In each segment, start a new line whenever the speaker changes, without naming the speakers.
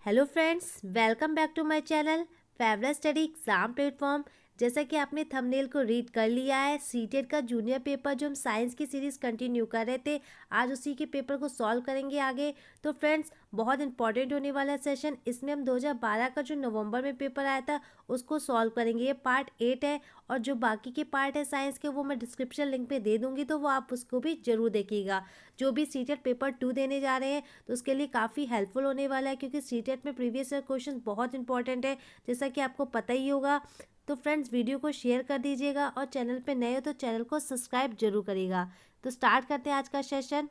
Hello friends, welcome back to my channel fabulous study exam platform. जैसा कि आपने thumbnail को रीड कर लिया है, सीटेट का जूनियर पेपर जो हम साइंस की सीरीज़ कंटिन्यू कर रहे थे, आज उसी के पेपर को सॉल्व करेंगे आगे। तो फ्रेंड्स, बहुत इंपॉर्टेंट होने वाला सेशन। इसमें हम 2012 का जो नवंबर में पेपर आया था उसको सॉल्व करेंगे। ये पार्ट 8 है और जो बाकी के पार्ट है साइंस के वो मैं डिस्क्रिप्शन लिंक पे दे दूँगी, तो वो आप उसको भी ज़रूर देखिएगा। जो भी सीटेट पेपर 2 देने जा रहे हैं तो उसके लिए काफ़ी हेल्पफुल होने वाला है, क्योंकि सीटेट में प्रीवियस ईयर क्वेश्चन बहुत इंपॉर्टेंट है, जैसा कि आपको पता ही होगा। तो फ्रेंड्स, वीडियो को शेयर कर दीजिएगा और चैनल पे नए हो तो चैनल को सब्सक्राइब जरूर करिएगा। तो स्टार्ट करते हैं आज का सेशन।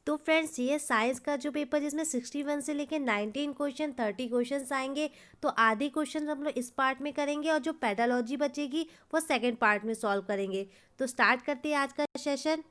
तो फ्रेंड्स, ये साइंस का जो पेपर जिसमें 61 से लेकर 19 क्वेश्चन 30 क्वेश्चन आएंगे, तो आधे क्वेश्चन हम लोग इस पार्ट में करेंगे और जो पेडालॉजी बचेगी वो सेकेंड पार्ट में सॉल्व करेंगे। तो स्टार्ट करते हैं आज का सेशन।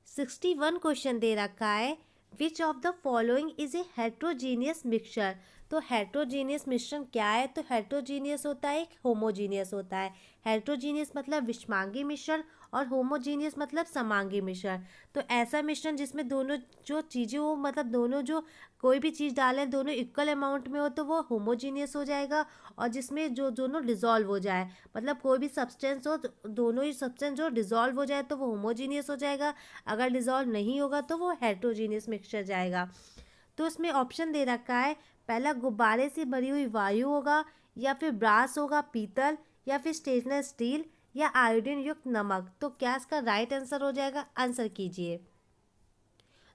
61 क्वेश्चन दे रखा है, which of the following is a heterogeneous mixture. तो हेट्रोजीनियस मिश्रण क्या है? तो हेट्रोजीनियस होता है, एक होमोजीनियस होता है। हेट्रोजीनियस मतलब विषमांगी मिश्रण और होमोजीनियस मतलब समांगी मिश्रण। तो ऐसा मिश्रण जिसमें दोनों जो चीज़ें हो, मतलब दोनों जो कोई भी चीज़ डालें दोनों इक्वल अमाउंट में हो, तो वो होमोजीनियस हो जाएगा। और जिसमें जो दोनों डिज़ोल्व हो जाए, मतलब कोई भी सब्सटेंस हो तो दोनों ही सब्सटेंस जो डिज़ोल्व हो जाए तो वो होमोजीनियस हो जाएगा। अगर डिज़ोल्व नहीं होगा तो वो हेट्रोजीनियस मिक्सचर जाएगा। तो इसमें ऑप्शन दे रखा है, पहला गुब्बारे से भरी हुई वायु होगा, या फिर ब्रास होगा, पीतल, या फिर स्टेनलेस स्टील, या आयोडीन युक्त नमक। तो क्या इसका राइट आंसर हो जाएगा? आंसर कीजिए।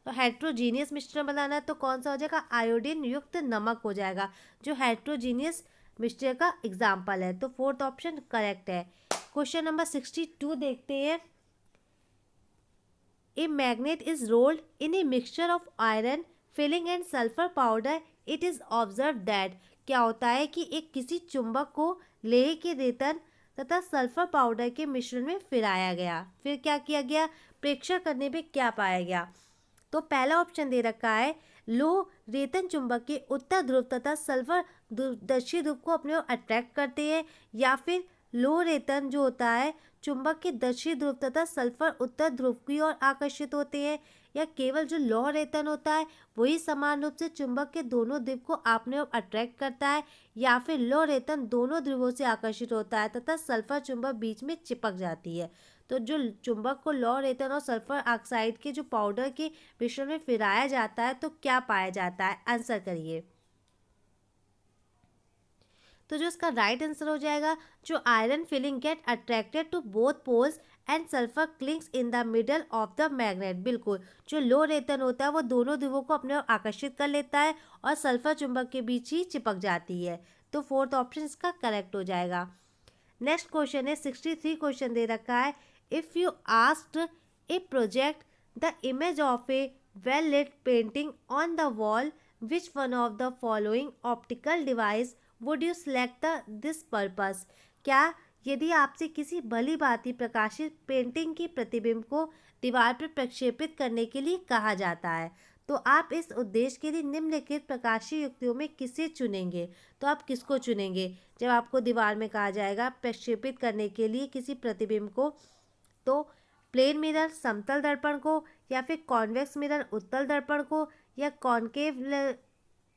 तो हेट्रोजीनियस मिश्रण बनाना है तो कौन सा हो जाएगा? आयोडीन युक्त नमक हो जाएगा, जो हेट्रोजीनियस मिक्सचर का एग्जाम्पल है। तो फोर्थ ऑप्शन करेक्ट है। क्वेश्चन नंबर 62 देखते हैं। A magnet is rolled in a mixture of iron filling and sulfur powder. It is observed that क्या होता है कि एक किसी चुंबक को लोहे के रेतन तथा सल्फर पाउडर के मिश्रण में फिराया गया। फिर क्या किया गया? प्रेक्षण करने पे क्या पाया गया? तो पहला ऑप्शन दे रखा है, लोह रेतन चुंबक के उत्तर ध्रुव तथा सल्फर दक्षिण ध्रुव को अपने ओर अट्रैक्ट करते हैं, या फिर लोह रेतन जो होता है चुंबक के दक्षिण ध्रुव तथा सल्फर उत्तर ध्रुव की ओर आकर्षित होते हैं, या केवल जो लौह रेतन होता है वही समान रूप से चुंबक के दोनों ध्रुव को अपने ओर अट्रैक्ट करता है, या फिर लौह रेतन दोनों ध्रुवों से आकर्षित होता है तथा सल्फर चुंबक बीच में चिपक जाती है। तो जो चुंबक को लौह रेतन और सल्फर ऑक्साइड के जो पाउडर के मिश्रण में फिराया जाता है तो क्या पाया जाता है? आंसर करिए। तो जो इसका राइट आंसर हो जाएगा, जो iron filing get attracted to both poles and sulphur clings in the middle of the magnet. बिल्कुल, जो लो रेतन होता है वो दोनों ध्रुवों को अपने ओर आकर्षित कर लेता है और सल्फर चुंबक के बीच ही चिपक जाती है। तो फोर्थ ऑप्शन इसका करेक्ट हो जाएगा। नेक्स्ट क्वेश्चन है 63 क्वेश्चन दे रखा है, if you asked a project the image of a well lit painting on the wall, which one of the following optical device would you select this purpose. क्या यदि आपसे किसी भली भांति प्रकाशित पेंटिंग की प्रतिबिंब को दीवार पर प्रक्षेपित करने के लिए कहा जाता है, तो आप इस उद्देश्य के लिए निम्नलिखित प्रकाशीय युक्तियों में किसे चुनेंगे? तो आप किसको चुनेंगे जब आपको दीवार में कहा जाएगा प्रक्षेपित करने के लिए किसी प्रतिबिंब को? तो प्लेन मिरर समतल दर्पण को, या फिर कॉन्वेक्स मिरर उत्तल दर्पण को, या कॉनकेव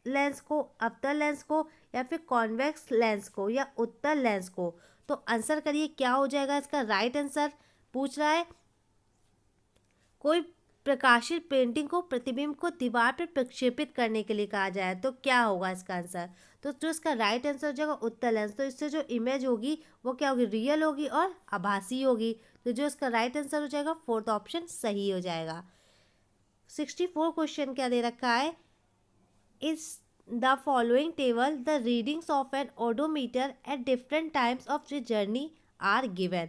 लेंस को अवतल लेंस को, या फिर कॉन्वेक्स लेंस को, या उत्तल लेंस को। तो आंसर करिए, क्या हो जाएगा इसका राइट आंसर? पूछ रहा है कोई प्रकाशित पेंटिंग को प्रतिबिंब को दीवार पर प्रक्षेपित करने के लिए कहा जाए तो क्या होगा इसका आंसर? तो जो इसका राइट आंसर हो जाएगा उत्तल लेंस। तो इससे जो इमेज होगी वो क्या होगी? रियल होगी और आभासी होगी। तो जो इसका राइट आंसर हो जाएगा फोर्थ ऑप्शन सही हो जाएगा। 64 क्वेश्चन क्या दे रखा है, is the following table the readings of an odometer at different times of the journey are given.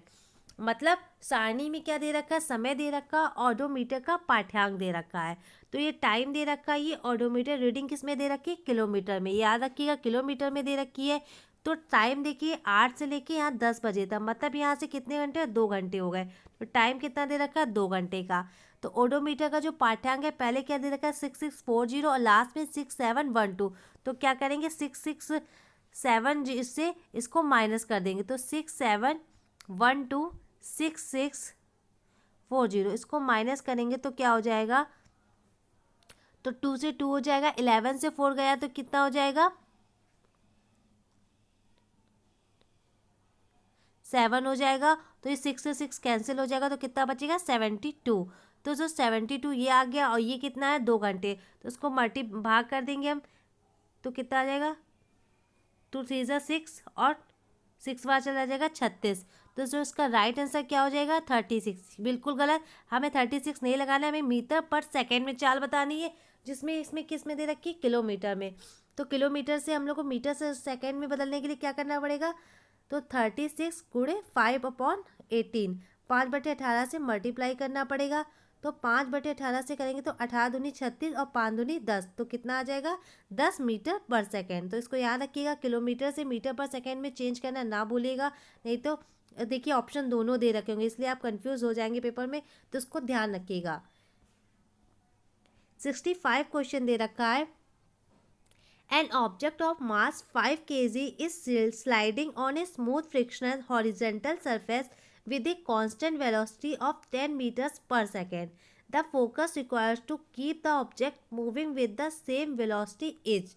मतलब सारणी में क्या दे रखा है? समय दे रखा, ऑडोमीटर का पाठ्यांक दे रखा है। तो ये टाइम दे रखा है, ये ऑडोमीटर रीडिंग किस में दे रखी है? किलोमीटर में। याद रखिएगा किलोमीटर में दे रखी है। तो टाइम देखिए 8 से लेके यहाँ 10 बजे तक, मतलब यहाँ से कितने घंटे? 2 घंटे हो गए। तो टाइम कितना दे रखा है? 2 घंटे का। तो ओडोमीटर का जो पाठ्यांक है पहले क्या दे रखा है? 6640 और लास्ट में 6712। तो क्या करेंगे? 667 से इसको माइनस कर देंगे, तो 6712 6640 इसको माइनस करेंगे तो क्या हो जाएगा? तो 2 से 2 हो जाएगा, 11 से 4 गया तो कितना हो जाएगा 7 हो जाएगा। तो ये 6 से 6 कैंसिल हो जाएगा तो कितना बचेगा 72। तो जो 72 ये आ गया और ये कितना है 2 घंटे, तो उसको मल्टी भाग कर देंगे हम, तो कितना आ जाएगा 2 3 जा 6 और 6 बार चला जाएगा 36। तो जो इसका राइट आंसर क्या हो जाएगा 36। बिल्कुल गलत, हमें 36 नहीं लगाना है, हमें मीटर पर सेकेंड में चाल बतानी है, जिसमें इसमें किस में दे रखी है किलोमीटर में। तो किलोमीटर से हम लोग को मीटर से सेकेंड में बदलने के लिए क्या करना पड़ेगा, तो 36 गुणे 5/18, 5/18 से मल्टीप्लाई करना पड़ेगा। तो 5/18 से करेंगे तो 18 दूनी 36 और 5 दूनी 10, तो कितना आ जाएगा 10 मीटर पर सेकेंड। तो इसको याद रखिएगा, किलोमीटर से मीटर पर सेकेंड में चेंज करना ना भूलिएगा, नहीं तो देखिए ऑप्शन दोनों दे रखे होंगे इसलिए आप कंफ्यूज हो जाएंगे पेपर में, तो इसको ध्यान रखिएगा। 65 क्वेश्चन दे रखा है। An object of mass 5 kg is sliding on a smooth frictional horizontal surface with a constant velocity of 10 meters per second. The focus required to keep the object moving with the same velocity is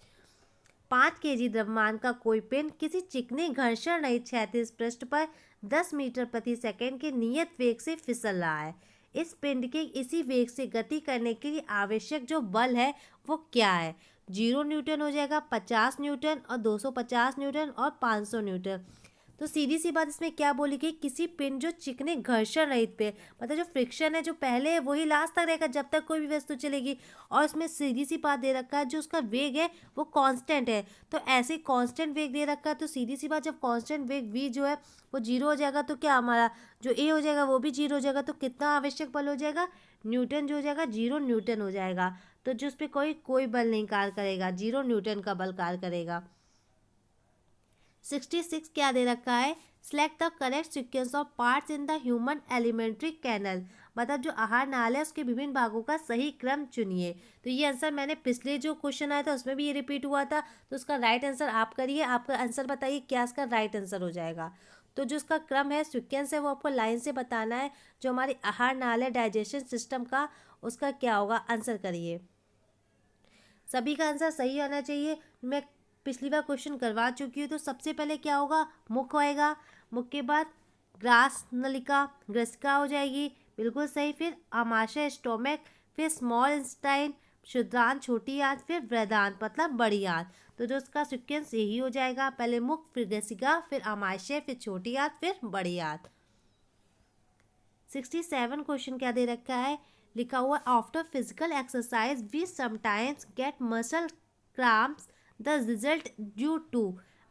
5 kg द्रव्यमान का कोई पिंड किसी चिकने घर्षण रहित क्षैतिज पृष्ठ पर 10 मीटर प्रति सेकंड के नियत वेग से फिसल रहा है। इस पिंड के इसी वेग से गति करने के लिए आवश्यक जो बल है वो क्या है। 0 न्यूटन हो जाएगा, 50 न्यूटन और 250 न्यूटन और 500 न्यूटन। तो सीधी सी बात इसमें क्या बोली गई, किसी पिंड जो चिकने घर्षण रहित पे, मतलब जो फ्रिक्शन है जो पहले है वही लास्ट तक रहेगा जब तक कोई भी वस्तु चलेगी। और इसमें सीधी सी बात दे रखा है जो उसका वेग है वो कांस्टेंट है, तो ऐसे कांस्टेंट वेग दे रखा है, तो सीधी सी बात जब कांस्टेंट वेग v जो है वो 0 हो जाएगा तो क्या हमारा जो a हो जाएगा वो भी 0 हो जाएगा। तो कितना आवश्यक बल हो जाएगा न्यूटन, जो हो जाएगा 0 न्यूटन हो जाएगा। तो जो उस पर कोई बल नहीं कार्य करेगा, 0 न्यूटन का बल कार्य करेगा। 66 क्या दे रखा है, select the correct sequence of parts in the human elementary canal, मतलब जो आहार नाल है उसके विभिन्न भागों का सही क्रम चुनिए। तो ये आंसर मैंने पिछले जो क्वेश्चन आया था उसमें भी ये रिपीट हुआ था, तो उसका राइट आंसर आप करिए, आपका आंसर बताइए क्या इसका राइट आंसर हो जाएगा। तो जो इसका क्रम है सीक्वेंस है वो आपको लाइन से बताना है, जो हमारी आहार नाल है डाइजेशन सिस्टम का उसका क्या होगा, आंसर करिए। सभी का आंसर सही आना चाहिए। मैं पिछली बार क्वेश्चन करवा चुकी हूँ, तो सबसे पहले क्या होगा मुख होएगा, मुख के बाद ग्रास नलिका ग्रसिका हो जाएगी, बिल्कुल सही। फिर आमाशय स्टोमक, फिर स्मॉल इंस्टाइन क्षुद्रांत छोटी आंत, फिर वृदांत मतलब बड़ी आंत। तो जो उसका सीक्वेंस यही हो जाएगा, पहले मुख फिर ग्रसिका फिर आमाशय फिर छोटी आंत फिर बड़ी आंत। 67 क्वेश्चन क्या दे रखा है, लिखा हुआ after physical exercise we sometimes get muscle cramps the result due to,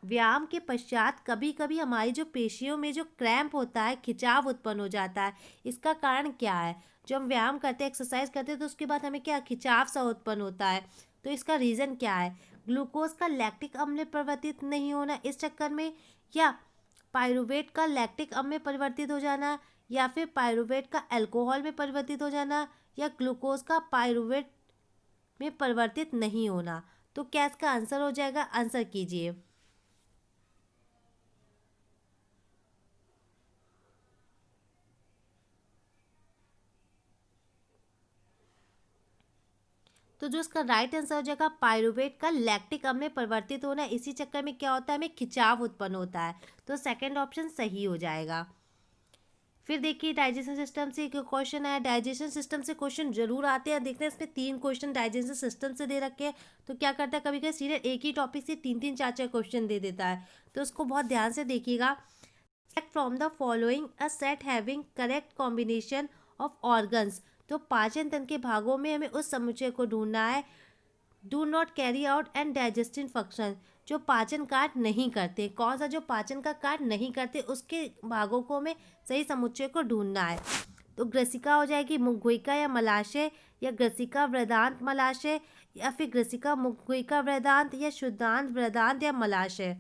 व्यायाम के पश्चात कभी कभी हमारी जो पेशियों में जो क्रैम्प होता है खिंचाव उत्पन्न हो जाता है, इसका कारण क्या है। जो हम व्यायाम करते हैं एक्सरसाइज करते हैं तो उसके बाद हमें क्या खिंचाव सा उत्पन्न होता है, तो इसका रीज़न क्या है। ग्लूकोज का लैक्टिक अम्ल में परिवर्तित नहीं होना इस चक्कर में, या पायरुवेट का लैक्टिक अम्ल में परिवर्तित हो जाना, या फिर पायरुवेट का अल्कोहल में परिवर्तित हो जाना, या ग्लूकोज का पायरुवेट में परिवर्तित नहीं होना। तो क्या इसका आंसर हो जाएगा, आंसर कीजिए। तो जो इसका राइट आंसर हो जाएगा पायरुवेट का लैक्टिक अम्ल में परिवर्तित होना, इसी चक्कर में क्या होता है हमें खिंचाव उत्पन्न होता है, तो सेकंड ऑप्शन सही हो जाएगा। फिर देखिए डाइजेशन सिस्टम से क्वेश्चन आया, डाइजेशन सिस्टम से क्वेश्चन जरूर आते हैं, देखते हैं इसमें 3 क्वेश्चन डाइजेशन सिस्टम से दे रखे हैं। तो क्या करता है कभी कभी सीरियल एक ही टॉपिक से 3 4 क्वेश्चन दे देता है, तो उसको बहुत ध्यान से देखिएगा। Select from the following a set having correct combination of organs, तो पाचन तंत्र के भागों में हमें उस समुच्चय को ढूंढना है। Do not carry out and digestive function, जो पाचन कार्य नहीं करते, कौन सा जो पाचन का कार्य नहीं करते उसके भागों को हमें सही समुच्चय को ढूंढना है। तो ग्रसिका हो जाएगी मुखगुहिका या मलाशय, या ग्रसिका वृदांत मलाशय, या फिर ग्रसिका मुखगुहिका वृदांत, या शुद्धांत वृदांत या मलाशय।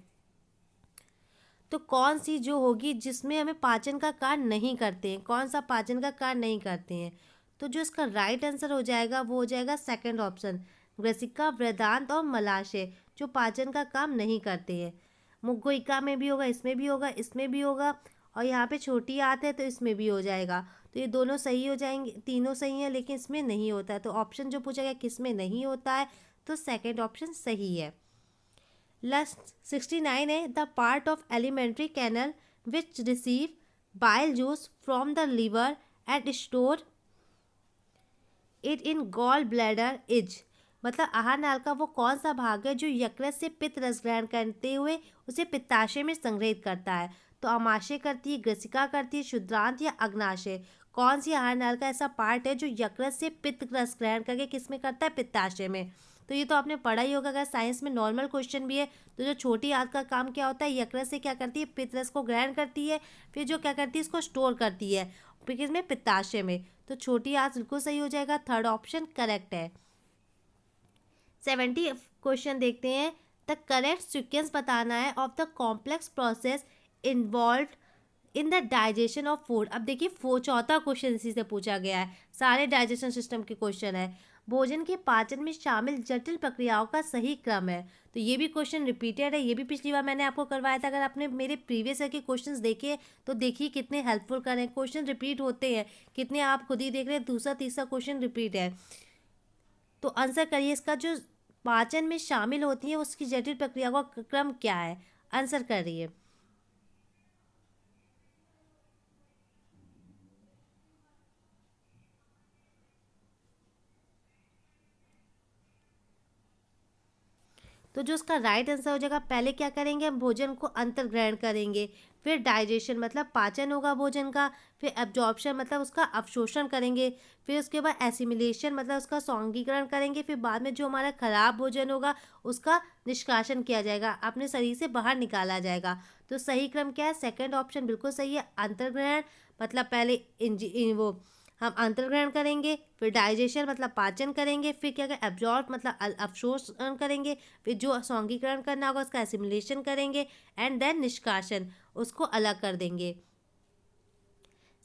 तो कौन सी जो होगी जिसमें हमें पाचन का कार्य नहीं करते हैं, कौन सा पाचन का कार्य नहीं करते हैं। तो जो इसका राइट आंसर हो जाएगा वो हो जाएगा सेकंड ऑप्शन ग्रसिका वृदांत और मलाशय, जो पाचन का काम नहीं करते हैं। मुखगुहिका में भी होगा, इसमें भी होगा, इसमें भी होगा, और यहाँ पे छोटी आंत है तो इसमें भी हो जाएगा। तो ये दोनों सही हो जाएंगे, तीनों सही हैं, लेकिन इसमें नहीं होता है। तो ऑप्शन जो पूछा गया किस में नहीं होता है, तो सेकेंड ऑप्शन सही है। लास्ट 69 है, the part of elementary canal which receive bile juice from the liver and store it in gall bladder is, मतलब आहार नाल का वो कौन सा भाग है जो यकृत से पित्त रस ग्रहण करते हुए उसे पित्ताशय में संग्रहित करता है। तो अमाशय करती है, ग्रसिका करती है, शुद्रांत या अग्नाशय। कौन सी आहार नाल का ऐसा पार्ट है जो यकृत से पित्त रस ग्रहण करके किस में करता है, पित्ताशय में। तो ये तो आपने पढ़ा ही होगा, अगर साइंस में नॉर्मल क्वेश्चन भी है। तो जो छोटी आंत का काम क्या होता है, यकृत से क्या करती है, पित्त रस को ग्रहण करती है, फिर जो क्या करती है इसको स्टोर करती है किसमें, पित्ताशय में। तो छोटी आंत बिल्कुल सही हो जाएगा, थर्ड ऑप्शन करेक्ट है। 70 क्वेश्चन देखते हैं, द करेक्ट सीक्वेंस बताना है of the complex process involve in the digestion of food. अब देखिए चौथा क्वेश्चन इसी से पूछा गया है, सारे डाइजेशन सिस्टम के क्वेश्चन है। भोजन के पाचन में शामिल जटिल प्रक्रियाओं का सही क्रम है। तो ये भी क्वेश्चन रिपीटेड है, ये भी पिछली बार मैंने आपको करवाया था। अगर आपने मेरे प्रीवियस ईयर के क्वेश्चंस देखे तो देखिए कितने हेल्पफुल कर रहे हैं, क्वेश्चन रिपीट होते हैं कितने, आप खुद ही देख रहे हैं, दूसरा तीसरा क्वेश्चन रिपीट है। तो आंसर करिए, इसका जो पाचन में शामिल होती है उसकी जटिल प्रक्रिया का क्रम क्या है, आंसर करिए। तो जो उसका राइट आंसर हो जाएगा, पहले क्या करेंगे, हम भोजन को अंतर्ग्रहण करेंगे, फिर डाइजेशन मतलब पाचन होगा भोजन का, फिर एब्जॉर्प्शन मतलब उसका अवशोषण करेंगे, फिर उसके बाद एसिमिलेशन मतलब उसका सौंगीकरण करेंगे, फिर बाद में जो हमारा खराब भोजन होगा उसका निष्कासन किया जाएगा, अपने शरीर से बाहर निकाला जाएगा। तो सही क्रम क्या है, सेकंड ऑप्शन बिल्कुल सही है, अंतर्ग्रहण मतलब पहले वो हम अंतर्ग्रहण करेंगे, फिर डाइजेशन मतलब पाचन करेंगे, फिर क्या करें, एब्जॉर्ब मतलब अवशोषण करेंगे, फिर जो सौंगीकरण करना होगा उसका एसिमिलेशन करेंगे, एंड देन निष्कासन, उसको अलग कर देंगे।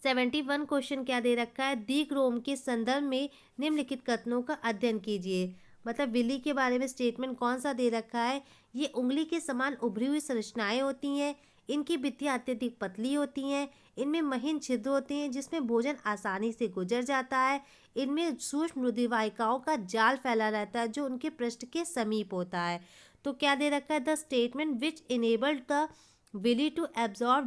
71 क्वेश्चन क्या दे रखा है, द्विग्रोम के संदर्भ में निम्नलिखित कथनों का अध्ययन कीजिए। मतलब विली के बारे में स्टेटमेंट कौन सा दे रखा है, ये उंगली के समान उभरी हुई संरचनाएं होती हैं, इनकी भित्तियां अत्यधिक पतली होती हैं, इनमें महीन छिद्र होते हैं जिसमें भोजन आसानी से गुजर जाता है, इनमें सूक्ष्म रुधिरवाहिकाओं का जाल फैला रहता है जो उनके पृष्ठ के समीप होता है। तो क्या दे रखा है, the statement which enabled the villi to absorb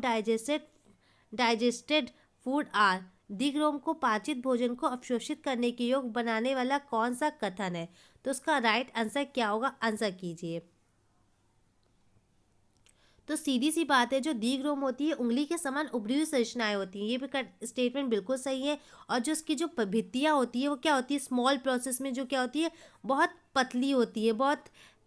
digested food are, दिग्रोम को पाचित भोजन को अवशोषित करने के योग बनाने वाला कौन सा कथन है। तो उसका राइट आंसर क्या होगा, आंसर कीजिए। तो सीधी सी बात है, जो दीर्घ होती है उंगली के समान उभरी हुई संरचनाएं होती हैं, ये भी स्टेटमेंट बिल्कुल सही है। और जो उसकी जो भित्तियाँ होती है वो क्या होती है, स्मॉल प्रोसेस में जो क्या होती है, बहुत पतली होती है, बहुत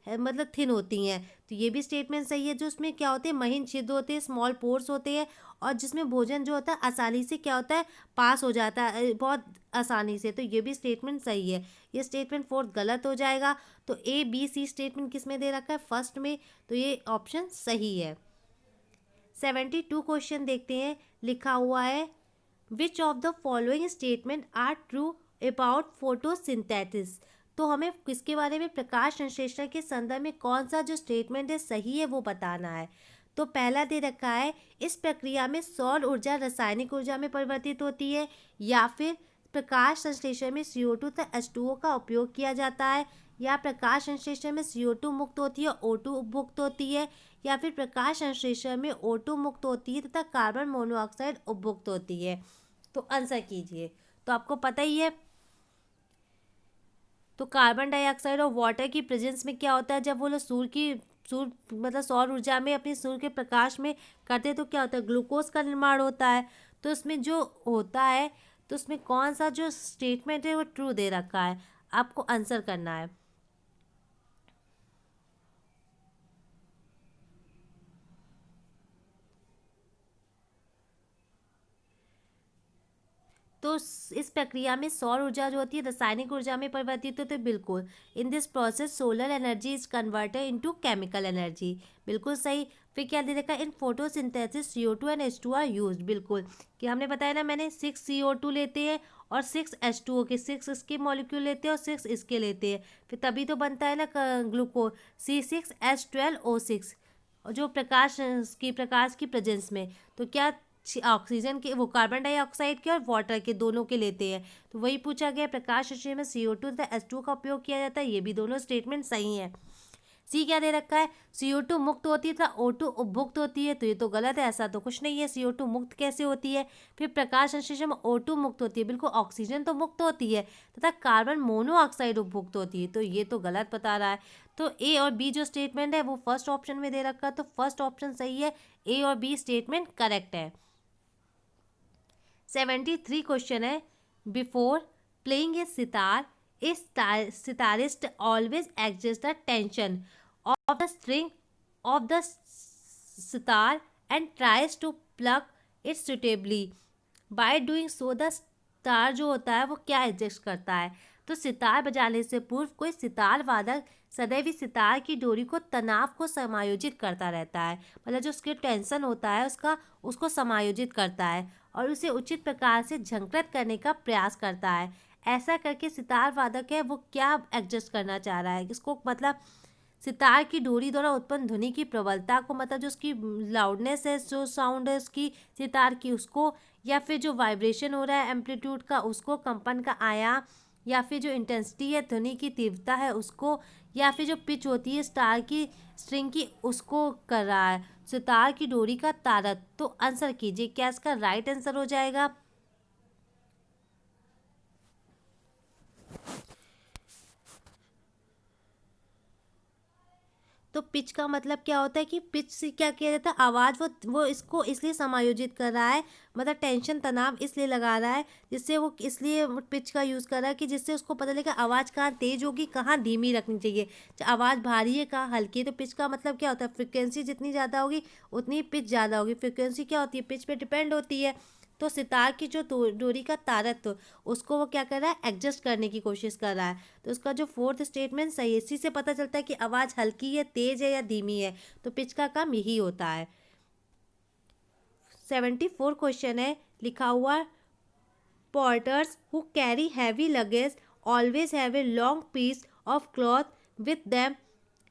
मतलब थिन होती हैं। तो ये भी स्टेटमेंट सही है, जो उसमें क्या होते हैं, महीन छिद्र होते हैं, स्मॉल पोर्स होते हैं, और जिसमें भोजन जो होता है आसानी से क्या होता है, पास हो जाता है बहुत आसानी से। तो ये भी स्टेटमेंट सही है। ये स्टेटमेंट फोर्थ गलत हो जाएगा। तो ए बी सी स्टेटमेंट किस में दे रखा है, फर्स्ट में, तो ये ऑप्शन सही है। 72 क्वेश्चन देखते हैं, लिखा हुआ है, which of the following statement are true about photosynthesis. तो हमें किसके बारे में, प्रकाश संश्लेषण के संदर्भ में कौन सा जो स्टेटमेंट है सही है वो बताना है। तो पहला दे रखा है, इस प्रक्रिया में सौर ऊर्जा रासायनिक ऊर्जा में परिवर्तित होती है, या फिर प्रकाश संश्लेषण में CO2 तथा H2O का उपयोग किया जाता है, या प्रकाश संश्लेषण में CO2 मुक्त होती है, O2 मुक्त होती है, या फिर प्रकाश संश्लेषण में O2 मुक्त होती है तथा कार्बन मोनोऑक्साइड उपभुक्त होती है। तो आंसर कीजिए। तो आपको पता ही है, तो कार्बन डाइऑक्साइड और वाटर की प्रेजेंस में क्या होता है, जब वो लोग सूर्य मतलब सौर ऊर्जा में अपने सूर्य के प्रकाश में करते हैं तो क्या होता है, ग्लूकोज का निर्माण होता है। तो उसमें जो होता है, तो उसमें कौन सा जो स्टेटमेंट है वो ट्रू दे रखा है, आपको आंसर करना है। तो इस प्रक्रिया में सौर ऊर्जा जो होती है रासायनिक ऊर्जा में परिवर्तित होती है, बिल्कुल। In this process solar energy is converted into chemical energy, बिल्कुल सही। फिर क्या दे रखा है, in photosynthesis CO2 and H2 are used, बिल्कुल। कि हमने बताया ना, मैंने 6 CO2 लेते हैं और 6 H2O के, 6 इसके मॉलिक्यूल लेते हैं और 6 इसके लेते हैं, फिर तभी तो बनता है ना ग्लूकोज, C6H12O6, और जो प्रकाश की प्रेजेंस में। तो क्या ऑक्सीजन के, वो कार्बन डाइऑक्साइड के और वाटर के दोनों के लेते हैं। तो वही पूछा गया, प्रकाश संश्लेषण में CO2 तथा H2 का उपयोग किया जाता है। ये भी दोनों स्टेटमेंट सही है। सी क्या दे रखा है, CO2 मुक्त होती है तथा O2 उपभुक्त होती है। तो ये तो गलत है, ऐसा तो कुछ नहीं है। CO2 मुक्त कैसे होती है? फिर प्रकाश संश्लेषण में O2 मुक्त होती है, बिल्कुल। ऑक्सीजन तो मुक्त होती है तथा कार्बन मोनोऑक्साइड उपभुक्त होती है। तो ये तो गलत बता रहा है। तो ए और बी जो स्टेटमेंट है वो फर्स्ट ऑप्शन में दे रखा है, तो फर्स्ट ऑप्शन सही है। ए और बी स्टेटमेंट करेक्ट है। 73 क्वेश्चन है, before playing a sitar a sitarist always adjust the tension of the string of the sitar and tries to plug it suitably. By doing so the sitar जो होता है वो क्या एडजस्ट करता है? तो सितार बजाने से पूर्व कोई सितार वादक सदैव ही सितार की डोरी को, तनाव को समायोजित करता रहता है। मतलब जो उसके टेंशन होता है उसको समायोजित करता है और उसे उचित प्रकार से झंकृत करने का प्रयास करता है। ऐसा करके सितार वादक है वो क्या एडजस्ट करना चाह रहा है? इसको मतलब सितार की डोरी द्वारा उत्पन्न ध्वनि की प्रबलता को, मतलब जो उसकी लाउडनेस है, जो साउंड है उसकी सितार की, उसको, या फिर जो वाइब्रेशन हो रहा है एम्पलीट्यूड का उसको, कंपन का आयाम, या फिर जो इंटेंसिटी है ध्वनि की तीव्रता है उसको, या फिर जो पिच होती है स्टार की स्ट्रिंग की उसको कर रहा है। सितार की डोरी का तारक। तो आंसर कीजिए, क्या इसका राइट आंसर हो जाएगा? तो पिच का मतलब क्या होता है कि पिच से क्या किया जाता है, आवाज़ वो इसको इसलिए समायोजित कर रहा है, मतलब टेंशन तनाव इसलिए लगा रहा है जिससे वो, इसलिए पिच का यूज़ कर रहा है कि जिससे उसको पता लगे आवाज़ कहाँ तेज होगी, कहाँ धीमी रखनी चाहिए, आवाज़ भारी है कहाँ हल्की है। तो पिच का मतलब क्या होता है, फ्रिक्वेंसी जितनी ज़्यादा होगी उतनी पिच ज़्यादा होगी। फ्रिक्वेंसी क्या होती है, पिच पे डिपेंड होती है। तो सितार की जो डोरी का तारत्व उसको वो क्या कर रहा है, एडजस्ट करने की कोशिश कर रहा है। तो उसका जो फोर्थ स्टेटमेंट सही है। इसी से पता चलता है कि आवाज़ हल्की है, तेज है या धीमी है। तो पिच का काम यही होता है। 74 क्वेश्चन है, लिखा हुआ, porters who carry heavy luggage always have a long piece of cloth with them.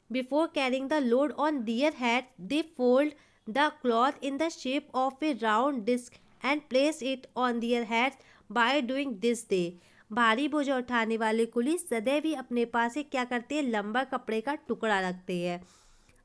Before carrying the load on their head, they fold the cloth in the shape of a round disc and place it on their heads. By doing this, they भारी बोझ उठाने वाले कुली सदैव ही अपने पास एक क्या करते हैं, लंबा कपड़े का टुकड़ा रखते हैं।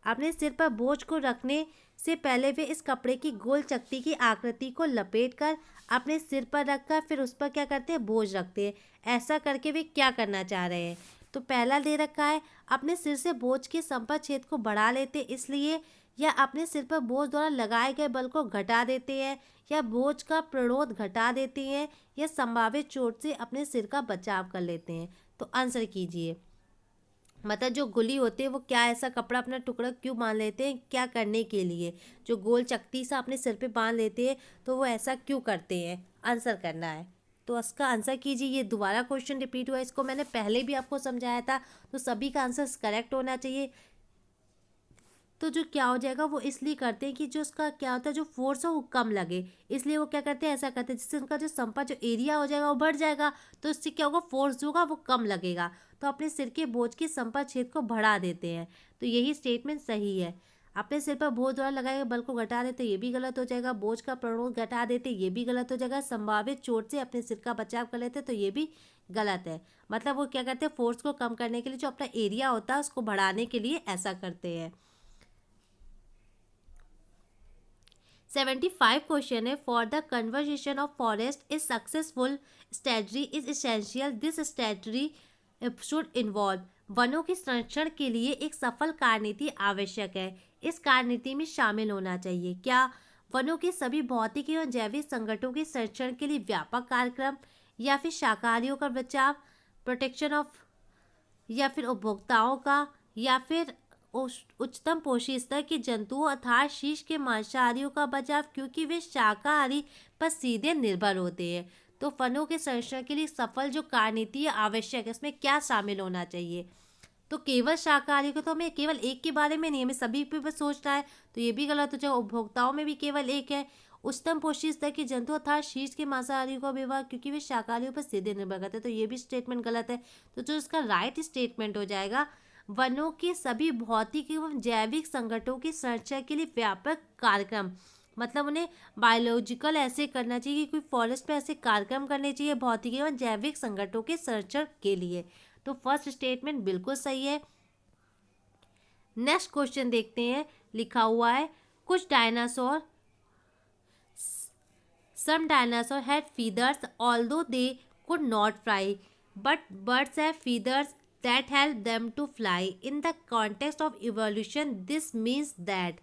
अपने सिर पर बोझ को रखने से पहले वे इस कपड़े की गोल चकती की आकृति को लपेटकर अपने सिर पर रखकर फिर उस पर क्या करते हैं, बोझ रखते हैं। ऐसा करके वे क्या करना चाह रहे हैं? तो पहला दे रखा है, अपने सिर से बोझ के संपर्क क्षेत्र को बढ़ा लेते इसलिए, या अपने सिर पर बोझ द्वारा लगाए गए बल को घटा देते हैं, या बोझ का प्रणोद घटा देते हैं, या संभावित चोट से अपने सिर का बचाव कर लेते हैं। तो आंसर कीजिए। मतलब जो गुली होते हैं वो क्या ऐसा कपड़ा अपना टुकड़ा क्यों बांध लेते हैं, क्या करने के लिए? जो गोल चकती सा अपने सिर पे बांध लेते हैं तो वो ऐसा क्यों करते हैं? आंसर करना है। तो इसका आंसर कीजिए। ये दोबारा क्वेश्चन रिपीट हुआ, इसको मैंने पहले भी आपको समझाया था। तो सभी का आंसर करेक्ट होना चाहिए। तो जो क्या हो जाएगा, वो इसलिए करते हैं कि जो उसका क्या होता है, जो फोर्स है वो कम लगे, इसलिए वो क्या करते हैं, ऐसा करते हैं जिससे उनका जो संपर्क जो एरिया हो जाएगा वो बढ़ जाएगा। तो इससे क्या होगा, फोर्स जो होगा वो कम लगेगा। तो अपने सिर के बोझ के संपर्क क्षेत्र को बढ़ा देते हैं। तो यही स्टेटमेंट सही है। अपने सिर पर बोझ द्वारा लगाए गए बल को घटा देते, ये भी गलत हो जाएगा। बोझ का प्रणोद घटा देते, ये भी गलत हो जाएगा। संभावित चोट से अपने सिर का बचाव कर लेते, तो ये भी गलत है। मतलब वो क्या करते हैं, फोर्स को कम करने के लिए जो अपना एरिया होता है उसको बढ़ाने के लिए ऐसा करते हैं। 75 क्वेश्चन है, for the conversation of forest is successful strategy is essential this strategy should involve. वनों के संरक्षण के लिए एक सफल कार्यनीति आवश्यक है। इस कार्यनीति में शामिल होना चाहिए क्या? वनों के सभी भौतिक एवं जैविक संगठनों के संरक्षण के लिए व्यापक कार्यक्रम, या फिर शाकाहारियों का बचाव, प्रोटेक्शन ऑफ, या फिर उपभोक्ताओं का, या फिर उच्चतम पोषी स्तर के जंतुओं अर्थात शीश के मांसाहारियों का बचाव, क्योंकि वे शाकाहारी पर सीधे निर्भर होते हैं। तो वनों के संरक्षण के लिए सफल जो कार्यनीति आवश्यक है, इसमें क्या शामिल होना चाहिए? तो केवल शाकाहारी को, तो हमें केवल एक के बारे में नहीं, हमें सभी पे बस सोचना है। तो ये भी गलत हो जाएगा। उपभोक्ताओं में भी केवल एक है। उच्चतम पोषी स्तर के जंतु अर्थात शीश के मांसाहारियों का विवाह, क्योंकि वे शाकाहारियों पर सीधे निर्भर करते हैं। तो ये भी स्टेटमेंट गलत है। तो जो इसका राइट स्टेटमेंट हो जाएगा, वनों के सभी भौतिक एवं जैविक संगठनों के संरक्षण के लिए व्यापक कार्यक्रम, मतलब उन्हें बायोलॉजिकल ऐसे करना चाहिए कि कोई फॉरेस्ट में ऐसे कार्यक्रम करने चाहिए भौतिकी एवं जैविक संगठनों के संरक्षण के लिए। तो फर्स्ट स्टेटमेंट बिल्कुल सही है। नेक्स्ट क्वेश्चन देखते हैं। लिखा हुआ है कुछ dinosaur Some dinosaurs had feathers although they could not fly, but birds have feathers that help them to fly. In the context of evolution, this means that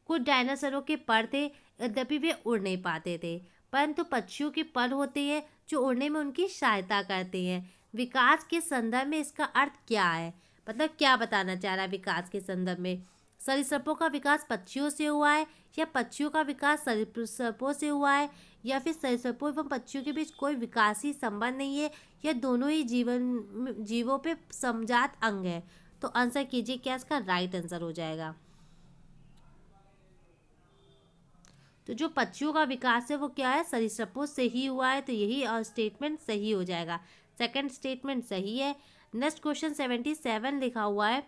कुछ डायनासोरों के पर थे यद्यपि वे उड़ नहीं पाते थे, परंतु पक्षियों के पर होते हैं जो उड़ने में उनकी सहायता करते हैं। विकास के संदर्भ में इसका अर्थ क्या है, मतलब क्या बताना चाह रहा है विकास के संदर्भ में? सरीसृपों का विकास पक्षियों से हुआ है या पक्षियों का विकास सरीसृपों से हुआ है या फिर सरीसृपों एवं पक्षियों के बीच कोई विकासी संबंध नहीं है या दोनों ही जीवों पे समजात अंग है? तो आंसर कीजिए क्या इसका राइट आंसर हो जाएगा। तो जो पक्षियों का विकास है वो क्या है, सरीसृपों से ही हुआ है, तो यही स्टेटमेंट सही हो जाएगा। सेकंड स्टेटमेंट सही है। नेक्स्ट क्वेश्चन 77 लिखा हुआ है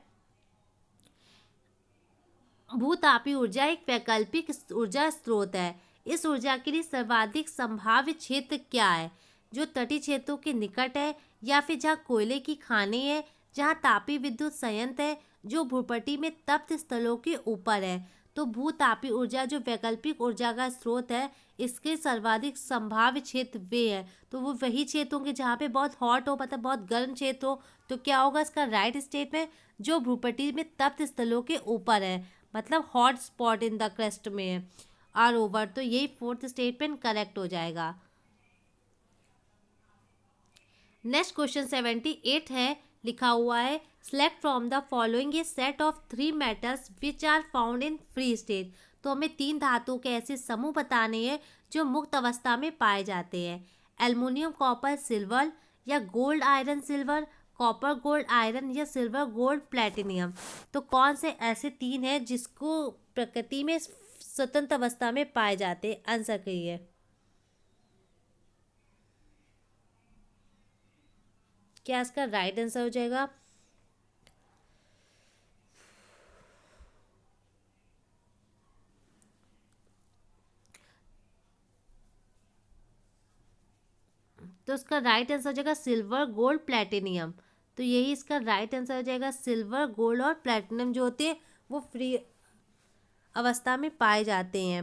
भूतापी ऊर्जा एक वैकल्पिक ऊर्जा स्रोत है। इस ऊर्जा के लिए सर्वाधिक संभाव्य क्षेत्र क्या है? जो तटीय क्षेत्रों के निकट है या फिर जहाँ कोयले की खानें हैं, जहाँ तापीय विद्युत संयंत्र है, जो भूपट्टी में तप्त स्थलों के ऊपर है। तो भूतापी ऊर्जा जो वैकल्पिक ऊर्जा का स्रोत है, इसके सर्वाधिक संभाव्य क्षेत्र वे है, तो वो वही क्षेत्र होंगे जहाँ पे बहुत हॉट हो, मतलब बहुत गर्म क्षेत्र हो। तो क्या होगा इसका राइट स्टेटमेंट? जो भूपट्टी में तप्त स्थलों के ऊपर है, मतलब hot spot in the crust में है, आर ओवर। तो यही फोर्थ स्टेटमेंट करेक्ट हो जाएगा। नेक्स्ट क्वेश्चन 78 है। लिखा हुआ है select from the following a set of 3 metals which are found in free state. तो हमें 3 धातुओं के ऐसे समूह बताने हैं जो मुक्त अवस्था में पाए जाते हैं। एल्युमिनियम कॉपर सिल्वर या gold iron silver, copper gold iron या सिल्वर गोल्ड प्लेटिनियम। तो कौन से ऐसे 3 हैं जिसको प्रकृति में स्वतंत्र अवस्था में पाए जाते हैं? आंसर करिए क्या इसका राइट आंसर हो जाएगा। तो इसका राइट आंसर हो जाएगा सिल्वर गोल्ड प्लेटिनियम। तो यही इसका राइट आंसर हो जाएगा। सिल्वर गोल्ड और प्लेटिनम जो होते हैं वो फ्री अवस्था में पाए जाते हैं।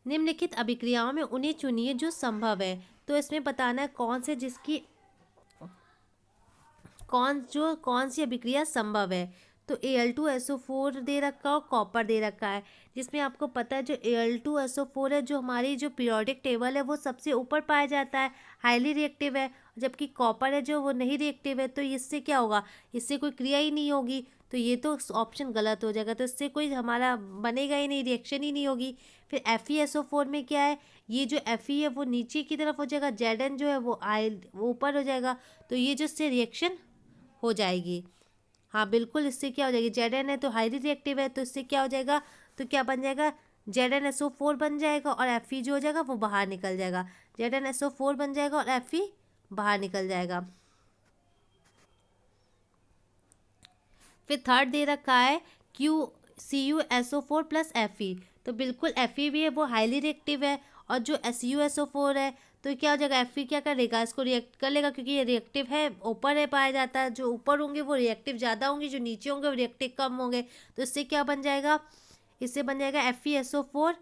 निम्नलिखित अभिक्रियाओं में उन्हें चुनिए जो संभव है। तो इसमें बताना है कौन से जिसकी कौन सी अभिक्रिया संभव है। तो Al2SO4 दे रखा और कॉपर दे रखा है, जिसमें आपको पता है जो Al2SO4 है जो हमारी जो पीरियोडिक टेबल है वो सबसे ऊपर पाया जाता है, हाईली रिएक्टिव है। जबकि कॉपर है जो वो नहीं रिएक्टिव है, तो इससे क्या होगा, इससे कोई क्रिया ही नहीं होगी। तो ये तो ऑप्शन गलत हो जाएगा, तो इससे कोई हमारा बनेगा ही नहीं, रिएक्शन ही नहीं होगी। फिर FeSO4 में क्या है, ये जो Fe है वो नीचे की तरफ हो जाएगा, Zn जो है वो ऊपर हो जाएगा। तो ये जो इससे रिएक्शन हो जाएगी। हाँ बिल्कुल, इससे क्या हो जाएगी, Zn है तो हाईली रिएक्टिव है, तो इससे क्या हो जाएगा, तो क्या बन जाएगा, ZnSO4 बन जाएगा और Fe जो हो जाएगा वो बाहर निकल जाएगा। ZnSO4 बन जाएगा और Fe बाहर निकल जाएगा। फिर थर्ड दे रखा है CuSO4 प्लस Fe। तो बिल्कुल Fe भी है वो हाईली रिएक्टिव है, और जो CuSO4 है तो क्या हो जाएगा, Fe क्या करेगा, इसको रिएक्ट कर लेगा, क्योंकि ये रिएक्टिव है, ऊपर है पाया जाता है। जो ऊपर होंगे वो रिएक्टिव ज़्यादा होंगे, जो नीचे होंगे वो रिएक्टिव कम होंगे। तो इससे क्या बन जाएगा, इससे बन जाएगा FeSO4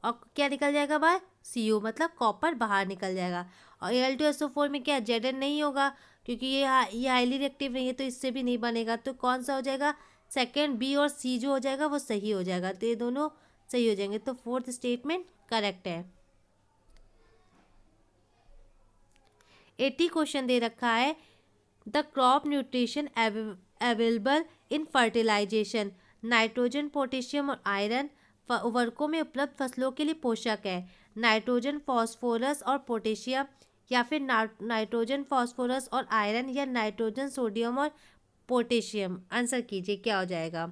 और क्या निकल जाएगा बाहर, Cu, मतलब कॉपर बाहर निकल जाएगा। और Al2SO4 में क्या Zn नहीं होगा, क्योंकि ये हाईली रिएक्टिव नहीं है, तो इससे भी नहीं बनेगा। तो कौन सा हो जाएगा, सेकंड बी और सी जो हो जाएगा वो सही हो जाएगा। तो ये दोनों सही हो जाएंगे, तो फोर्थ स्टेटमेंट करेक्ट है। 80 क्वेश्चन दे रखा है the crop nutrition available in fertilization. Nitrogen potassium और आयरन उर्वरकों में उपलब्ध फसलों के लिए पोषक है। नाइट्रोजन फॉस्फोरस और पोटेशियम, या फिर नाइट्रोजन फॉस्फोरस और आयरन, या नाइट्रोजन सोडियम और पोटेशियम। आंसर कीजिए क्या हो जाएगा।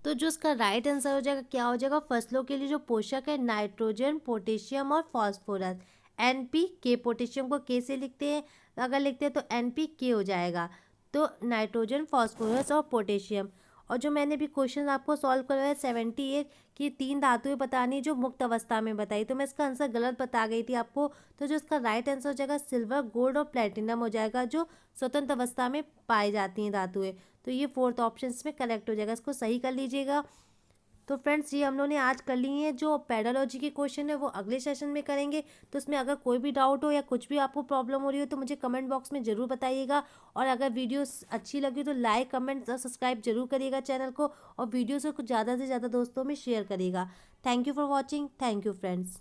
तो जो इसका राइट आंसर हो जाएगा क्या हो जाएगा, फसलों के लिए जो पोषक है नाइट्रोजन, पोटेशियम और फास्फोरस। NPK, पोटेशियम को के से लिखते हैं, अगर लिखते हैं तो NPK हो जाएगा। तो नाइट्रोजन, फास्फोरस और पोटेशियम। और जो मैंने भी क्वेश्चन आपको सॉल्व करवाया 78 की 3 धातुएं बतानी जो मुक्त अवस्था में बताई, तो मैं इसका आंसर गलत बता गई थी आपको। तो जो इसका राइट आंसर हो जाएगा सिल्वर, गोल्ड और प्लेटिनम हो जाएगा, जो स्वतंत्र अवस्था में पाई जाती हैं धातुएं। तो ये फोर्थ ऑप्शन में करेक्ट हो जाएगा, इसको सही कर लीजिएगा। तो फ्रेंड्स ये हम लोगों ने आज कर ली है। जो पेडालॉजी के क्वेश्चन है वो अगले सेशन में करेंगे। तो इसमें अगर कोई भी डाउट हो या कुछ भी आपको प्रॉब्लम हो रही हो तो मुझे कमेंट बॉक्स में ज़रूर बताइएगा। और अगर वीडियो अच्छी लगी तो लाइक, कमेंट और सब्सक्राइब जरूर करिएगा चैनल को, और वीडियो से कुछ ज़्यादा से ज़्यादा दोस्तों में शेयर करिएगा। Thank you for watching. Thank you friends.